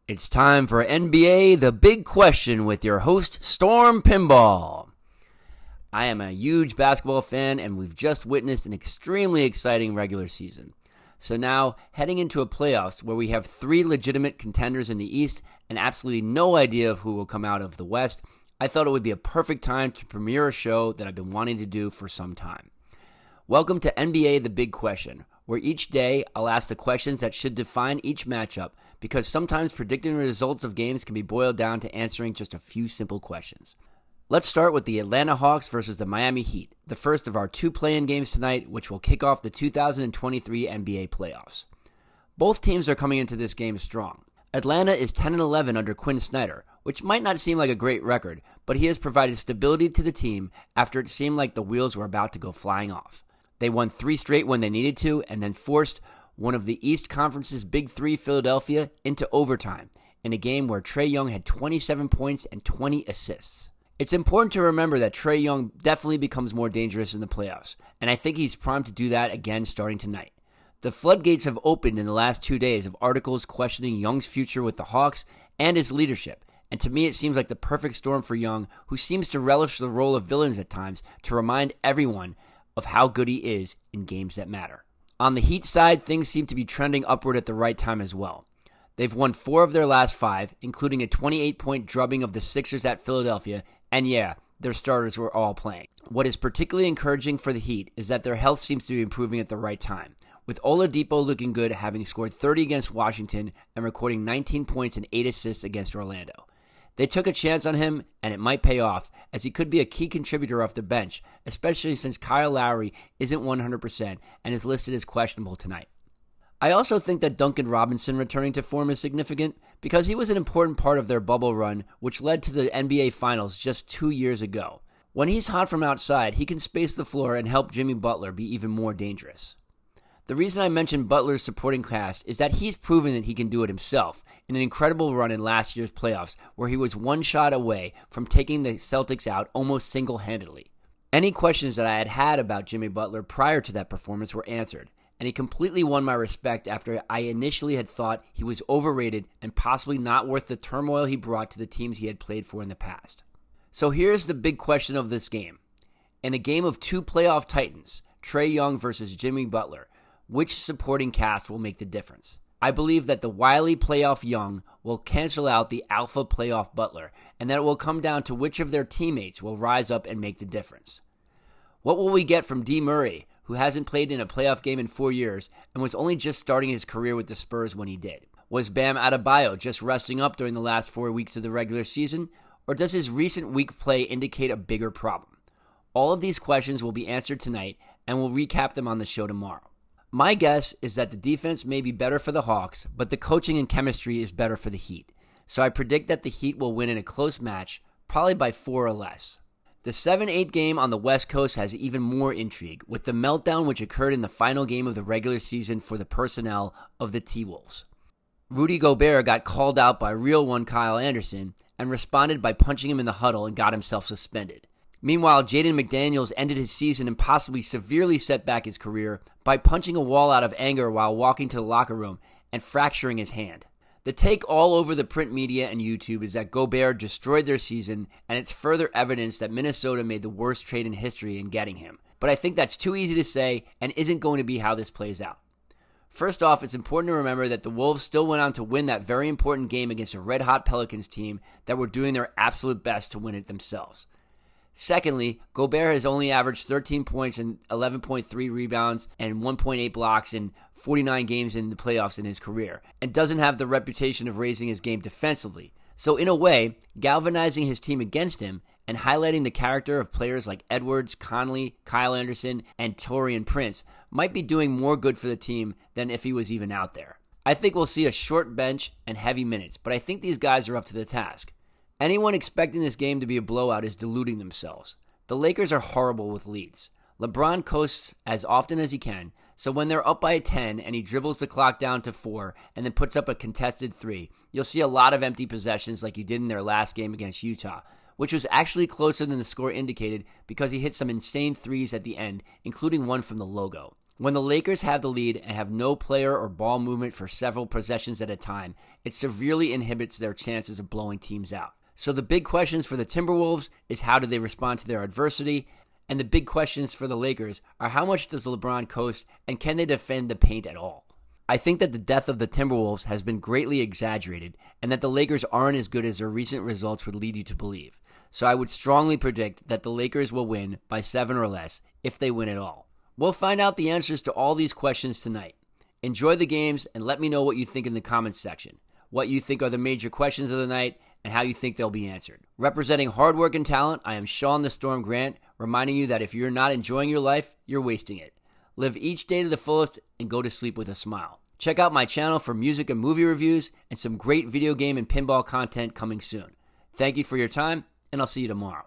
It's time for NBA The Big Question with your host, Storm Pinball. I am a huge basketball fan, and we've just witnessed an extremely exciting regular season. So now, heading into a playoffs where we have three legitimate contenders in the East and absolutely no idea of who will come out of the West, I thought it would be a perfect time to premiere a show that I've been wanting to do for some time. Welcome to NBA The Big Question, where each day I'll ask the questions that should define each matchup, because sometimes predicting the results of games can be boiled down to answering just a few simple questions. Let's start with the Atlanta Hawks versus the Miami Heat, the first of our two play-in games tonight, which will kick off the 2023 NBA playoffs. Both teams are coming into this game strong. Atlanta is 10-11 under Quinn Snyder, which might not seem like a great record, but he has provided stability to the team after it seemed like the wheels were about to go flying off. They won 3 straight when they needed to, and then forced one of the East Conference's Big Three, Philadelphia, into overtime in a game where Trae Young had 27 points and 20 assists. It's important to remember that Trae Young definitely becomes more dangerous in the playoffs, and I think he's primed to do that again starting tonight. The floodgates have opened in the last 2 days of articles questioning Young's future with the Hawks and his leadership, and to me it seems like the perfect storm for Young, who seems to relish the role of villains at times to remind everyone of how good he is in games that matter. On the Heat side, things seem to be trending upward at the right time as well. They've won 4 of their last 5, including a 28-point drubbing of the Sixers at Philadelphia, and yeah, their starters were all playing. What is particularly encouraging for the Heat is that their health seems to be improving at the right time, with Oladipo looking good, having scored 30 against Washington and recording 19 points and 8 assists against Orlando. They took a chance on him, and it might pay off, as he could be a key contributor off the bench, especially since Kyle Lowry isn't 100% and is listed as questionable tonight. I also think that Duncan Robinson returning to form is significant, because he was an important part of their bubble run, which led to the NBA Finals just 2 years ago. When he's hot from outside, he can space the floor and help Jimmy Butler be even more dangerous. The reason I mentioned Butler's supporting cast is that he's proven that he can do it himself in an incredible run in last year's playoffs, where he was one shot away from taking the Celtics out almost single-handedly. Any questions that I had had about Jimmy Butler prior to that performance were answered, and he completely won my respect after I initially had thought he was overrated and possibly not worth the turmoil he brought to the teams he had played for in the past. So here's the big question of this game. In a game of 2 playoff titans, Trae Young versus Jimmy Butler, which supporting cast will make the difference? I believe that the wily playoff Young will cancel out the alpha playoff Butler, and that it will come down to which of their teammates will rise up and make the difference. What will we get from D. Murray, who hasn't played in a playoff game in 4 years and was only just starting his career with the Spurs when he did? Was Bam Adebayo just resting up during the last 4 weeks of the regular season, or does his recent weak play indicate a bigger problem? All of these questions will be answered tonight, and we'll recap them on the show tomorrow. My guess is that the defense may be better for the Hawks, but the coaching and chemistry is better for the Heat. So I predict that the Heat will win in a close match, probably by 4 or less. The 7-8 game on the West Coast has even more intrigue, with the meltdown which occurred in the final game of the regular season for the personnel of the T-Wolves. Rudy Gobert got called out by real one Kyle Anderson and responded by punching him in the huddle and got himself suspended. Meanwhile, Jaden McDaniels ended his season and possibly severely set back his career by punching a wall out of anger while walking to the locker room and fracturing his hand. The take all over the print media and YouTube is that Gobert destroyed their season, and it's further evidence that Minnesota made the worst trade in history in getting him. But I think that's too easy to say and isn't going to be how this plays out. First off, it's important to remember that the Wolves still went on to win that very important game against a red-hot Pelicans team that were doing their absolute best to win it themselves. Secondly, Gobert has only averaged 13 points and 11.3 rebounds and 1.8 blocks in 49 games in the playoffs in his career, and doesn't have the reputation of raising his game defensively. So in a way, galvanizing his team against him and highlighting the character of players like Edwards, Conley, Kyle Anderson, and Taurean Prince might be doing more good for the team than if he was even out there. I think we'll see a short bench and heavy minutes, but I think these guys are up to the task. Anyone expecting this game to be a blowout is deluding themselves. The Lakers are horrible with leads. LeBron coasts as often as he can, so when they're up by 10 and he dribbles the clock down to 4 and then puts up a contested 3, you'll see a lot of empty possessions like you did in their last game against Utah, which was actually closer than the score indicated because he hit some insane threes at the end, including one from the logo. When the Lakers have the lead and have no player or ball movement for several possessions at a time, it severely inhibits their chances of blowing teams out. So the big questions for the Timberwolves is how do they respond to their adversity, and the big questions for the Lakers are how much does LeBron coast and can they defend the paint at all? I think that the death of the Timberwolves has been greatly exaggerated and that the Lakers aren't as good as their recent results would lead you to believe. So I would strongly predict that the Lakers will win by 7 or less if they win at all. We'll find out the answers to all these questions tonight. Enjoy the games and let me know what you think in the comments section, what you think are the major questions of the night, and how you think they'll be answered. Representing hard work and talent, I am Sean the Storm Grant, reminding you that if you're not enjoying your life, you're wasting it. Live each day to the fullest and go to sleep with a smile. Check out my channel for music and movie reviews and some great video game and pinball content coming soon. Thank you for your time, and I'll see you tomorrow.